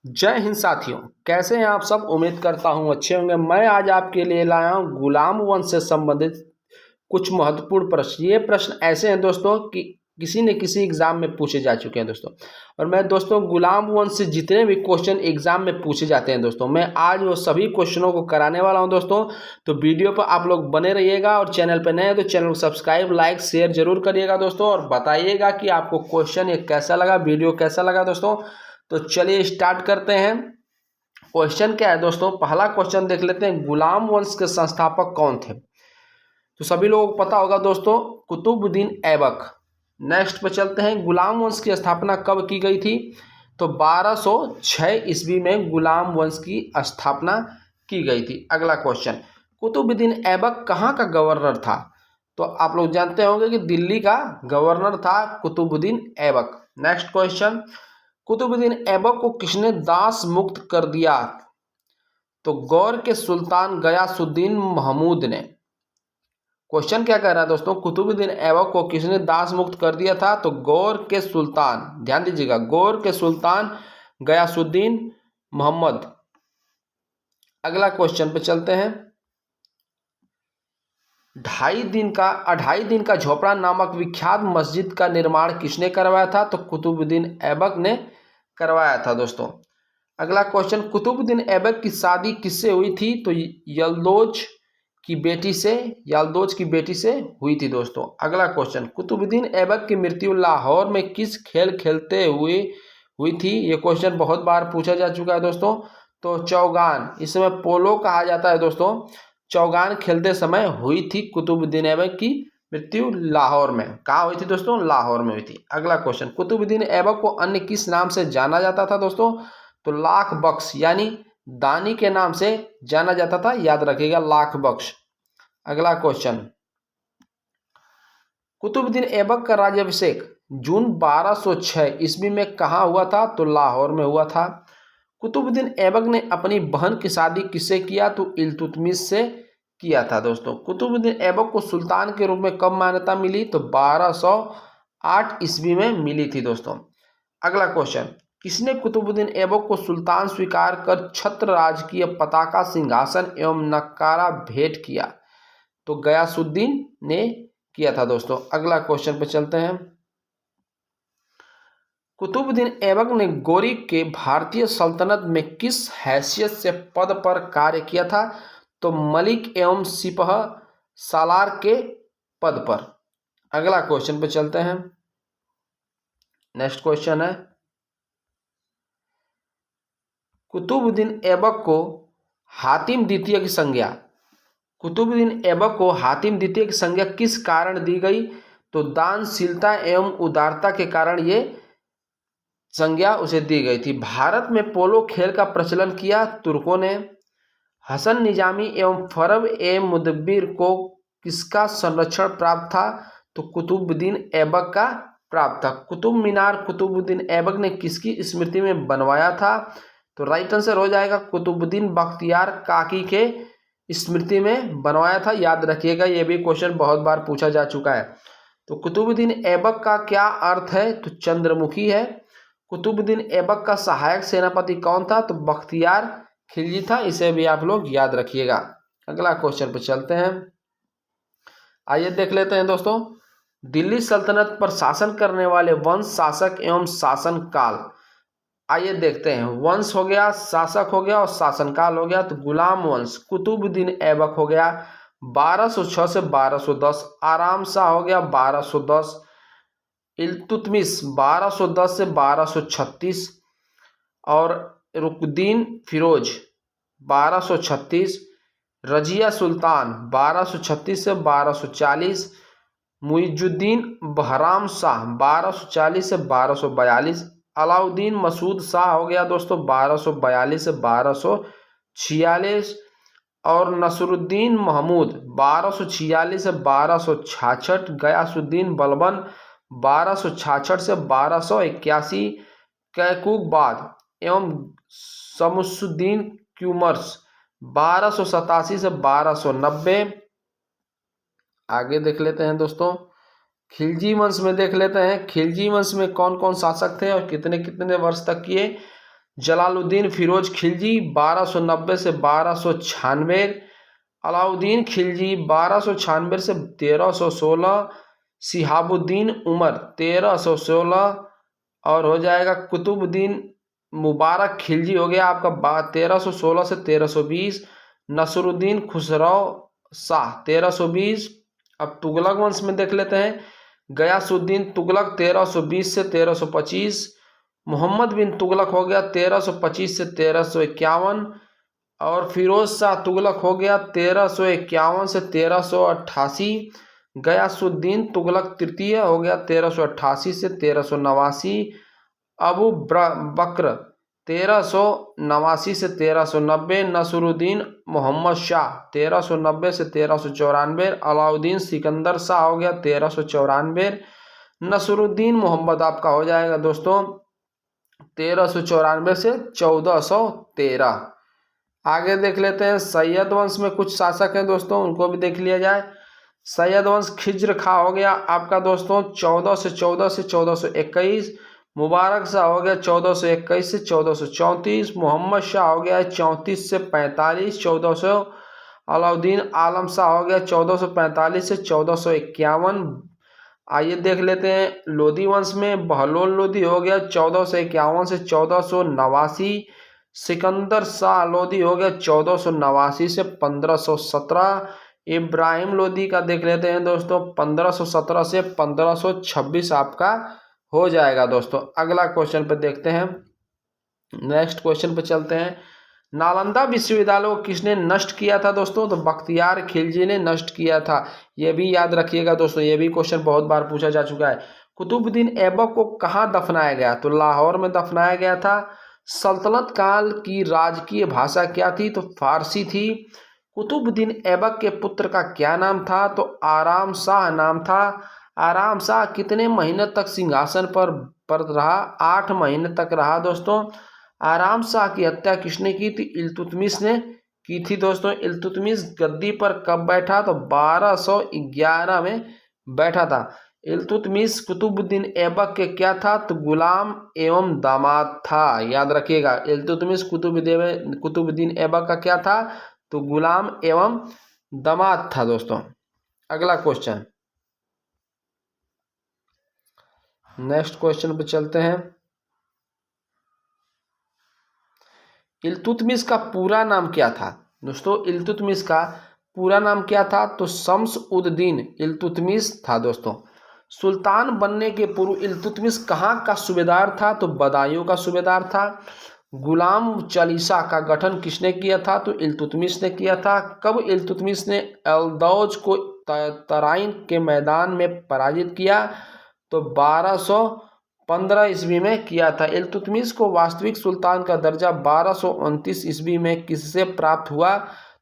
जय हिंद साथियों, कैसे हैं आप सब। उम्मीद करता हूं अच्छे होंगे। मैं आज आपके लिए लाया हूं गुलाम वंश से संबंधित कुछ महत्वपूर्ण प्रश्न। ये प्रश्न ऐसे हैं दोस्तों कि किसी न किसी एग्जाम में पूछे जा चुके हैं दोस्तों। और मैं दोस्तों गुलाम वंश से जितने भी क्वेश्चन एग्जाम में पूछे जाते हैं दोस्तों, मैं आज वो सभी क्वेश्चनों को कराने वाला हूं दोस्तों। तो वीडियो पर आप लोग बने रहिएगा और चैनल पर नए हैं तो चैनल को सब्सक्राइब, लाइक, शेयर जरूर करिएगा दोस्तों। और बताइएगा कि आपको क्वेश्चन ये कैसा लगा, वीडियो कैसा लगा दोस्तों। तो चलिए स्टार्ट करते हैं। क्वेश्चन क्या है दोस्तों, पहला क्वेश्चन देख लेते हैं। गुलाम वंश के संस्थापक कौन थे। तो सभी लोगों को पता होगा दोस्तों, कुतुबुद्दीन ऐबक। नेक्स्ट पे चलते हैं, गुलाम वंश की स्थापना कब की गई थी। तो 1206 ईस्वी में गुलाम वंश की स्थापना की गई थी। अगला क्वेश्चन, कुतुबुद्दीन ऐबक कहाँ का गवर्नर था। तो आप लोग जानते होंगे कि दिल्ली का गवर्नर था कुतुबुद्दीन ऐबक। नेक्स्ट क्वेश्चन, कुतुबुद्दीन ऐबक को किसने दास मुक्त कर दिया। तो गौर के सुल्तान गयासुद्दीन महमूद ने। क्वेश्चन क्या कह रहा है दोस्तों, कुतुबुद्दीन ऐबक को किसने दास मुक्त कर दिया था। तो गौर के सुल्तान, ध्यान दीजिएगा, गौर के सुल्तान गयासुद्दीन मोहम्मद। अगला क्वेश्चन पे चलते हैं। अढ़ाई दिन का झोपड़ा नामक विख्यात मस्जिद का निर्माण किसने करवाया था। तो कुतुबुद्दीन ऐबक ने करवाया था दोस्तों। अगला क्वेश्चन, कुतुबुद्दीन ऐबक की शादी किससे हुई थी। तो यल्दोज की बेटी से हुई थी दोस्तों। अगला क्वेश्चन, कुतुबुद्दीन ऐबक की मृत्यु लाहौर में किस खेल खेलते हुए हुई थी। ये क्वेश्चन बहुत बार पूछा जा चुका है दोस्तों। तो चौगान, इसमें पोलो कहा जाता है दोस्तों। चौगान खेलते समय हुई थी कुतुबुद्दीन ऐबक की मृत्यु लाहौर में। कहाँ हुई थी दोस्तों, लाहौर में हुई थी। अगला क्वेश्चन, कुतुबुद्दीन ऐबक को अन्य किस नाम से जाना जाता था दोस्तों। तो लाख बख्श यानी दानी के नाम से जाना जाता था, याद रखिएगा, लाख बख्श। अगला क्वेश्चन, कुतुबुद्दीन ऐबक का राज्याभिषेक जून 1206 ईस्वी में कहाँ हुआ था। तो लाहौर में हुआ था। कुतुबुद्दीन ऐबक ने अपनी बहन की शादी किससे किया। तो इल्तुतमिश से किया था दोस्तों। कुतुबुद्दीन ऐबक को सुल्तान के रूप में कब मान्यता मिली। तो 1208 ईस्वी में मिली थी दोस्तों। अगला क्वेश्चन, किसने कुतुबुद्दीन ऐबक को सुल्तान स्वीकार कर छत्र राजकीय पताका, सिंहासन एवं नक्कारा भेंट किया। तो गयासुद्दीन ने किया था दोस्तों। अगला क्वेश्चन पे चलते हैं। कुतुबुद्दीन ऐबक ने गोरी के भारतीय सल्तनत में किस हैसियत से पद पर कार्य किया था। तो मलिक एवं सिपह सालार के पद पर। अगला क्वेश्चन पे चलते हैं। नेक्स्ट क्वेश्चन है, कुतुबुद्दीन ऐबक को हातिम द्वितीय की संज्ञा किस कारण दी गई। तो दानशीलता एवं उदारता के कारण ये संज्ञा उसे दी गई थी। भारत में पोलो खेल का प्रचलन किया तुर्कों ने। हसन निजामी एवं फरब ए मुदब्बिर को किसका संरक्षण प्राप्त था। तो कुतुबुद्दीन ऐबक का प्राप्त था। कुतुब मीनार कुतुबुद्दीन ऐबक ने किसकी स्मृति में बनवाया था। तो राइट आंसर हो जाएगा कुतुबुद्दीन बख्तियार काकी के स्मृति में बनवाया था। याद रखिएगा, ये भी क्वेश्चन बहुत बार पूछा जा चुका है। तो कुतुबुद्दीन ऐबक का क्या अर्थ है। तो चंद्रमुखी है। कुतुबुद्दीन ऐबक का सहायक सेनापति कौन था। तो बख्तियार खिलजी था। इसे भी आप लोग याद रखिएगा। अगला क्वेश्चन पर चलते हैं। आइए देख लेते हैं दोस्तों, दिल्ली सल्तनत पर शासन करने वाले वंश, शासक एवं शासन काल। आइए देखते हैं, वंश हो गया, शासक हो गया और शासनकाल हो गया। तो गुलाम वंश कुतुबुद्दीन ऐबक हो गया 1206 से 1210। आराम शाह हो गया 1210। इल्तुतमिश 1210 से 1236। और रुकनुद्दीन फिरोज 1236। रजिया सुल्तान 1236 से 1240। मुइजुद्दीन बहराम शाह 1240 से 1242। अलाउद्दीन मसूद शाह हो गया दोस्तों 1242 से 1246। और नसरुद्दीन महमूद 1246 से 1266। गयासुद्दीन बलबन 1266 से 1281। कैकूबाद एवं शमसुद्दीन क्यूमर्स 1287 से 1290। आगे देख लेते हैं दोस्तों, खिलजी वंश में देख लेते हैं। खिलजी वंश में कौन कौन शासक थे और कितने कितने वर्ष तक किए। जलालुद्दीन फिरोज खिलजी 1290 से 1296, अलाउद्दीन खिलजी 1296 से 1316, शिहाबुद्दीन उमर 1316, और हो जाएगा कुतुबुद्दीन मुबारक खिलजी हो गया आपका 1316 से 1320, नसरुद्दीन खुसरो शाह 1320। अब तुगलक वंश में देख लेते हैं, गयासुद्दीन तुगलक 1320 से 1325, मोहम्मद बिन तुगलक हो गया 1325 से 1351, और फिरोज शाह तुगलक हो गया 1351 से 1388, गयासुद्दीन तुगलक तृतीय हो गया 1388 से 1389, अबू बकर 1389 से 1390, नसरुद्दीन मोहम्मद शाह 1390 से 1394, अलाउद्दीन सिकंदर शाह हो गया 1394, नसरुद्दीन मोहम्मद आपका हो जाएगा दोस्तों 1394 से 1413। आगे देख लेते हैं, सैयद वंश में कुछ शासक हैं दोस्तों, उनको भी देख लिया जाए। सैयद वंश खिज्र खा हो गया आपका दोस्तों 14 से 1421, मुबारक शाह हो गया 1421 से 1434, मोहम्मद शाह हो गया 34 से 45 1400, अलाउद्दीन आलम शाह हो गया 1445 से 1451। आइए देख लेते हैं लोधी वंश में, बहलोल लोधी हो गया 1451 से 1489, सिकंदर शाह लोधी हो गया 1489 से 1517, इब्राहिम लोधी का देख लेते हैं दोस्तों 1517 से 1526 आपका हो जाएगा दोस्तों। अगला क्वेश्चन पे देखते हैं, नेक्स्ट क्वेश्चन पे चलते हैं। नालंदा विश्वविद्यालय को किसने नष्ट किया था दोस्तों? तो बख्तियार खिलजी ने नष्ट किया था। ये भी याद रखिएगा दोस्तों, ये भी क्वेश्चन बहुत बार पूछा जा चुका है। कुतुबुद्दीन ऐबक को कहाँ दफनाया गया? तो लाहौर में दफनाया गया था। सल्तनत काल की राजकीय भाषा क्या थी? तो फारसी थी। कुतुबुद्दीन ऐबक के पुत्र का क्या नाम था? तो आराम शाह नाम था। आराम शाह कितने महीने तक सिंहासन पर रहा? 8 महीने तक रहा दोस्तों। आराम शाह की हत्या किसने की थी? इल्तुतमिश ने की थी दोस्तों। इल्तुतमिश गद्दी पर कब बैठा? तो 1211 में बैठा था। इल्तुतमिश कुतुबुद्दीन ऐबक के क्या था? तो गुलाम एवं दामाद था। याद रखिएगा, इल्तुतमिश कुतुबुद्दीन ऐबक का क्या था? तो गुलाम एवं दामाद था दोस्तों। अगला क्वेश्चन, नेक्स्ट क्वेश्चन पे चलते हैं। इल्तुतमिश का पूरा नाम क्या था दोस्तों? इल्तुतमिश का पूरा नाम क्या था? तो शम्स उद दीन इल्तुतमिश था दोस्तों। सुल्तान बनने के पूर्व इल्तुतमिश कहाँ का सूबेदार था? तो बदायूं का सूबेदार था। गुलाम चालीसा का गठन किसने किया था? तो इल्तुतमिश ने किया था। कब इल्तुतमिश ने एलदौज को तराइन के मैदान में पराजित किया? तो 1215 ईस्वी में किया था। इल्तुतमिश को वास्तविक सुल्तान का दर्जा 1229 ईस्वी में किससे प्राप्त हुआ?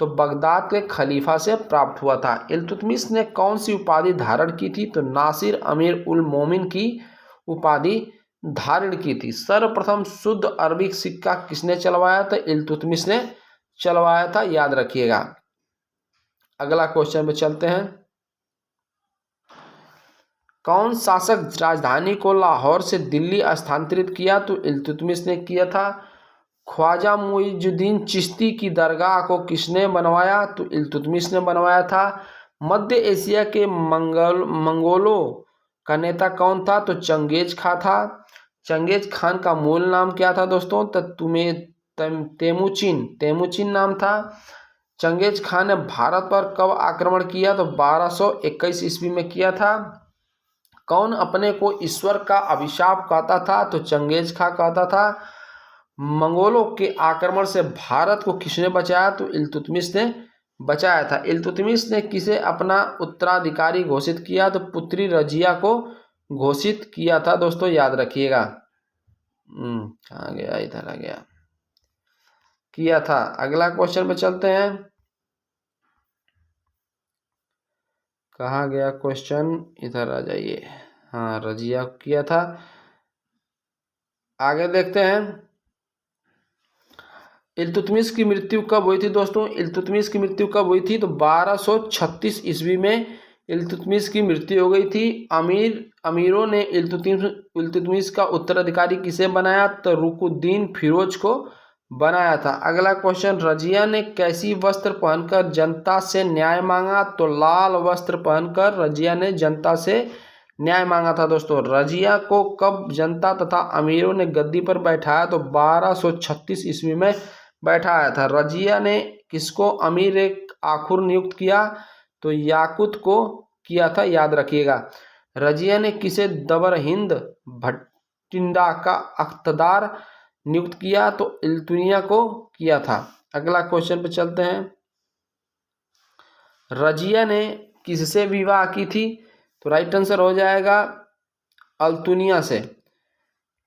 तो बगदाद के खलीफा से प्राप्त हुआ था। इल्तुतमिश ने कौन सी उपाधि धारण की थी? तो नासिर अमीर उल मोमिन की उपाधि धारण की थी। सर्वप्रथम शुद्ध अरबिक सिक्का किसने चलवाया था? इल्तुतमिश ने चलवाया था, याद रखिएगा। अगला क्वेश्चन पे चलते हैं। कौन शासक राजधानी को लाहौर से दिल्ली स्थानांतरित किया? तो इल्तुतमिश ने किया था। ख्वाजा मुइजुद्दीन चिश्ती की दरगाह को किसने बनवाया? तो इल्तुतमिश ने बनवाया था। मध्य एशिया के मंगोलों का नेता कौन था? तो चंगेज खां था। चंगेज खान का मूल नाम क्या था दोस्तों? तो तेमुचिन नाम था। चंगेज खान ने भारत पर कब आक्रमण किया? तो 1221 ईस्वी में किया था। कौन अपने को ईश्वर का अभिशाप कहता था? तो चंगेज खां कहता था। मंगोलों के आक्रमण से भारत को किसने बचाया? तो इल्तुतमिश ने बचाया था। इल्तुतमिश ने किसे अपना उत्तराधिकारी घोषित किया? तो पुत्री रजिया को घोषित किया था दोस्तों, याद रखिएगा। कहाँ गया? इधर आ गया, किया था। अगला क्वेश्चन पे चलते हैं। कहाँ गया क्वेश्चन? इधर आ जाइए। हाँ, रजिया किया था। आगे देखते हैं। इल्तुतमिश की मृत्यु कब हुई थी दोस्तों? इल्तुतमिश की मृत्यु कब हुई थी? तो 1236 ईस्वी में इल्तुतमिश की मृत्यु हो गई थी। अमीरों ने इल्तुतमिश का उत्तराधिकारी किसे बनाया? तो रुकुद्दीन फिरोज को बनाया था। अगला क्वेश्चन, रजिया ने कैसी वस्त्र पहनकर जनता से न्याय मांगा? तो लाल वस्त्र पहनकर रजिया ने जनता से न्याय मांगा था। दोस्तों, रजिया को कब जनता तथा अमीरों ने गद्दी पर बैठाया? तो 1236 ईस्वी में बैठाया था। रजिया ने किसको अमीर एक आखुर नियुक्त किया? तो याकूत को किया था, याद रखिएगा। रजिया ने किसे दबर हिंद भटिंडा का अख्तदार नियुक्त किया? तो इल्तुनिया को किया था। अगला क्वेश्चन पे चलते हैं, रजिया ने किससे विवाह की थी? तो राइट आंसर हो जाएगा अल्तुनिया से।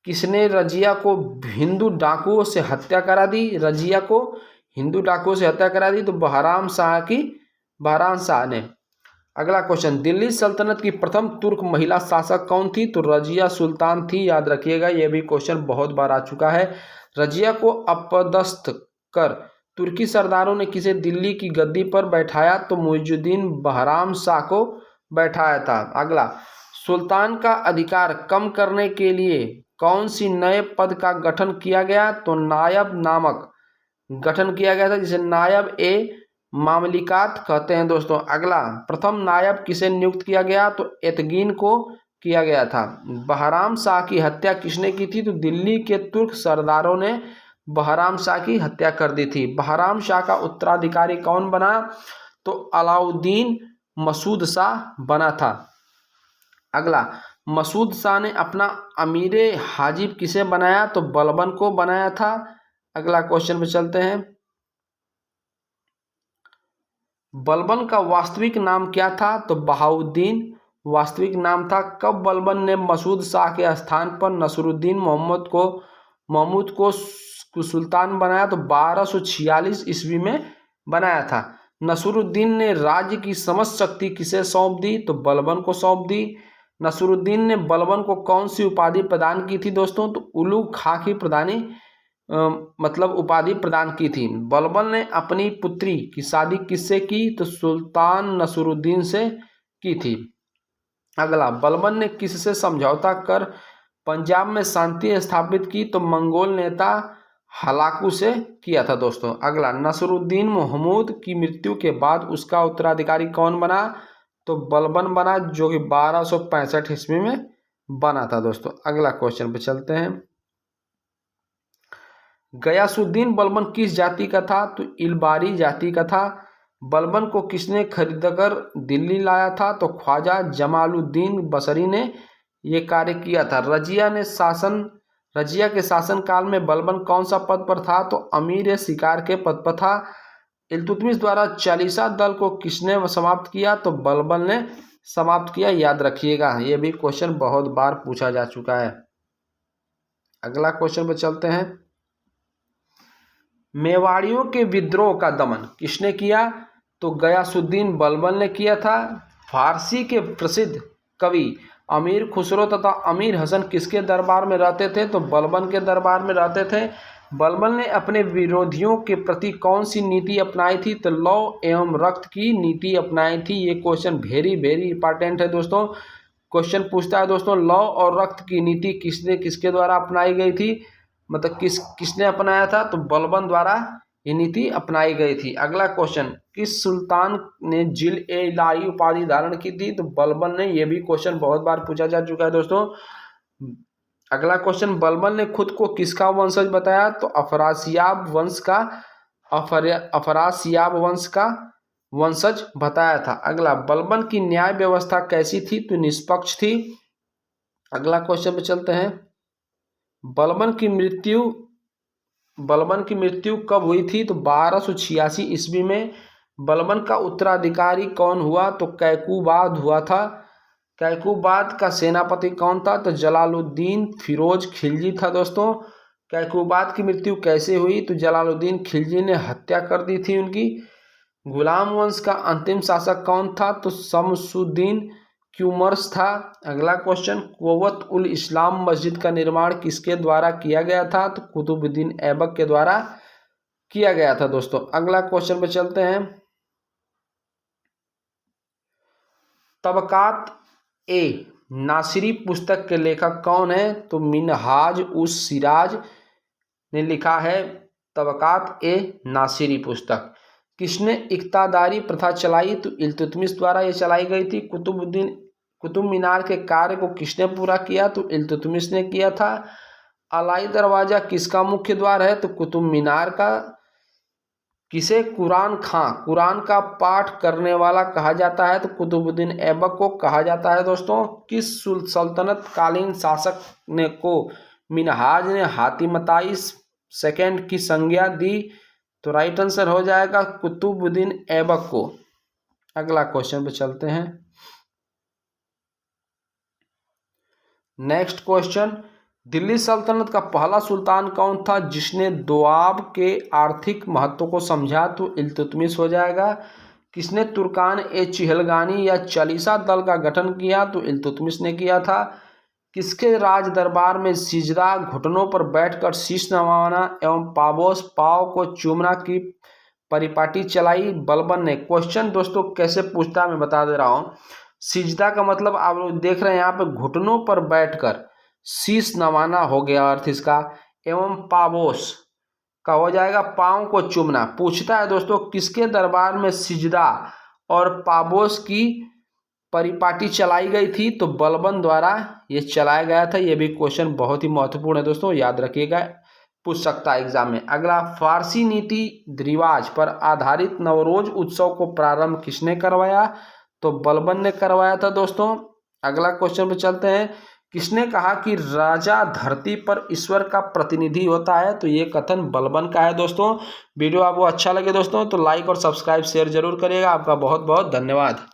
किसने रजिया को हिंदू डाकुओं से हत्या करा दी? रजिया को हिंदू डाकुओं से हत्या करा दी तो बहराम शाह ने। अगला क्वेश्चन, दिल्ली सल्तनत की प्रथम तुर्क महिला शासक कौन थी? तो रजिया सुल्तान थी, याद रखिएगा। यह भी क्वेश्चन बहुत बार आ चुका है। रजिया को अपदस्थ कर तुर्की सरदारों ने किसे दिल्ली की गद्दी पर बैठाया? तो मुइजुद्दीन बहराम शाह को बैठाया था। अगला, सुल्तान का अधिकार कम करने के लिए कौन सी नए पद का गठन किया गया? तो नायब नामक गठन किया गया था, जिसे नायब ए मामलिकात कहते हैं। दोस्तों, अगला, प्रथम नायब किसे नियुक्त किया गया? तो एतगीन को किया गया था। बहराम शाह की हत्या किसने की थी? तो दिल्ली के तुर्क सरदारों ने बहराम शाह की हत्या कर दी थी। बहराम शाह का उत्तराधिकारी कौन बना? तो अलाउद्दीन मसूद शाह बना था। अगला, मसूद शाह ने अपना अमीरे हाजिब किसे बनाया? तो बलबन को बनाया था। अगला क्वेश्चन पे चलते हैं, बलबन का वास्तविक नाम क्या था? तो बहाउद्दीन वास्तविक नाम था। कब बलबन ने मसूद शाह के स्थान पर नसरुद्दीन महमूद को सुल्तान बनाया? तो 1246 ईस्वी में बनाया था। नसरुद्दीन ने राज्य की समस्त शक्ति किसे सौंप दी? तो बलबन को सौंप दी। नसरुद्दीन ने बलबन को कौन सी उपाधि प्रदान की थी? दोस्तों, तो उलू खां की उपाधि प्रदान की थी। बलबन ने अपनी पुत्री की शादी किससे की? तो सुल्तान नसरुद्दीन से की थी। अगला, बलबन ने किससे समझौता कर पंजाब में शांति स्थापित की? तो मंगोल नेता हलाकू से किया था। दोस्तों, अगला, नसरुद्दीन महमूद की मृत्यु के बाद उसका उत्तराधिकारी कौन बना? तो बलबन बना, जो कि 1265 ईस्वी में बना था। दोस्तों, अगला क्वेश्चन पे चलते हैं, गयासुद्दीन बलबन किस जाति का था? तो इलबारी जाति का था। बलबन को किसने खरीदकर दिल्ली लाया था? तो ख्वाजा जमालुद्दीन बसरी ने यह कार्य किया था। रजिया के शासनकाल में बलबन कौन सा पद पर था? तो अमीर शिकार के पद पर था। इल्तुतमिश द्वारा चालीसा दल को किसने समाप्त किया? तो बलबन ने समाप्त किया, याद रखिएगा। यह भी क्वेश्चन बहुत बार पूछा जा चुका है। अगला क्वेश्चन पर चलते हैं, मेवाड़ियों के विद्रोह का दमन किसने किया? तो गयासुद्दीन बलबन ने किया था। फारसी के प्रसिद्ध कवि अमीर खुसरो तथा अमीर हसन किसके दरबार में रहते थे? तो बलबन के दरबार में रहते थे। बलबन ने अपने विरोधियों के प्रति कौन सी नीति अपनाई थी? तो लौ एवं रक्त की नीति अपनाई थी। ये क्वेश्चन वेरी वेरी इंपॉर्टेंट है। दोस्तों, क्वेश्चन पूछता है दोस्तों, लौ और रक्त की नीति किसके द्वारा अपनाई गई थी? मतलब किसने अपनाया था? तो बलबन द्वारा ये नीति अपनाई गई थी। अगला क्वेश्चन, किस सुल्तान ने जिल-ए-इलाही उपाधि धारण की थी? तो बलबन ने। यह भी क्वेश्चन बहुत बार पूछा जा चुका है। दोस्तों, अगला क्वेश्चन, बलबन ने खुद को किसका वंशज बताया? तो अफरासियाब वंश का वंशज बताया था। अगला, बलबन की न्याय व्यवस्था कैसी थी? तो निष्पक्ष थी। अगला क्वेश्चन पे चलते हैं, बलबन की मृत्यु कब हुई थी? तो 1286 ईस्वी में। बलबन का उत्तराधिकारी कौन हुआ? तो कैकूबाद हुआ था। कैकूबाद का सेनापति कौन था? तो जलालुद्दीन फिरोज खिलजी था। दोस्तों, कैकूबाद की मृत्यु कैसे हुई? तो जलालुद्दीन खिलजी ने हत्या कर दी थी उनकी। गुलाम वंश का अंतिम शासक कौन था? तो शमसुद्दीन क्यूमर्स था। अगला क्वेश्चन, कुव्वत उल इस्लाम मस्जिद का निर्माण किसके द्वारा किया गया था? तो कुतुबुद्दीन ऐबक के द्वारा किया गया था। दोस्तों, अगला क्वेश्चन पे चलते हैं, तबकात ए नासिरी पुस्तक के लेखक कौन है? तो मिनहाज उस सिराज ने लिखा है तबकात ए नासिरी पुस्तक। किसने इक्तादारी प्रथा चलाई? तो इल्तुतमिश द्वारा ये चलाई गई थी। कुतुब मीनार के कार्य को किसने पूरा किया? तो इल्तुतमिश ने किया था। अलाई दरवाजा किसका मुख्य द्वार है? तो कुतुब मीनार का। किसे कुरान का पाठ करने वाला कहा जाता है? तो कुतुबुद्दीन ऐबक को कहा जाता है दोस्तों। किस सल्तनत कालीन शासक ने को मिनहाज ने हातिमताई सेकंड की संज्ञा दी? तो राइट आंसर हो जाएगा कुतुबुद्दीन ऐबक को। अगला क्वेश्चन पे चलते हैं। नेक्स्ट क्वेश्चन, दिल्ली सल्तनत का पहला सुल्तान कौन था जिसने दोआब के आर्थिक महत्व को समझा? तो इल्तुतमिश हो जाएगा। किसने तुर्कान ए चिहलगानी या चालीसा दल का गठन किया? तो इल्तुतमिश ने किया था। किसके राज दरबार में सिजदा घुटनों पर बैठकर शीश नवाना एवं पावोस पाव को चूमना की परिपाटी चलाई? बलबन ने। क्वेश्चन दोस्तों कैसे पूछता है मैं बता दे रहा हूँ। सिजदा का मतलब आप लोग देख रहे हैं यहाँ पे घुटनों पर बैठकर शीश नवाना हो गया अर्थ इसका, एवं पावोस का हो जाएगा पाँव को चूमना। पूछता है दोस्तों किसके दरबार में सिजदा और पावोस की परिपाटी चलाई गई थी? तो बलबन द्वारा ये चलाया गया था। ये भी क्वेश्चन बहुत ही महत्वपूर्ण है दोस्तों, याद रखिएगा, पूछ सकता है एग्जाम में। अगला, फारसी नीति रिवाज पर आधारित नवरोज उत्सव को प्रारंभ किसने करवाया? तो बलबन ने करवाया था दोस्तों। अगला क्वेश्चन पे चलते हैं। किसने कहा कि राजा धरती पर ईश्वर का प्रतिनिधि होता है? तो ये कथन बलबन का है दोस्तों। वीडियो आपको अच्छा लगे दोस्तों तो लाइक और सब्सक्राइब शेयर जरूर करिएगा। आपका बहुत बहुत धन्यवाद।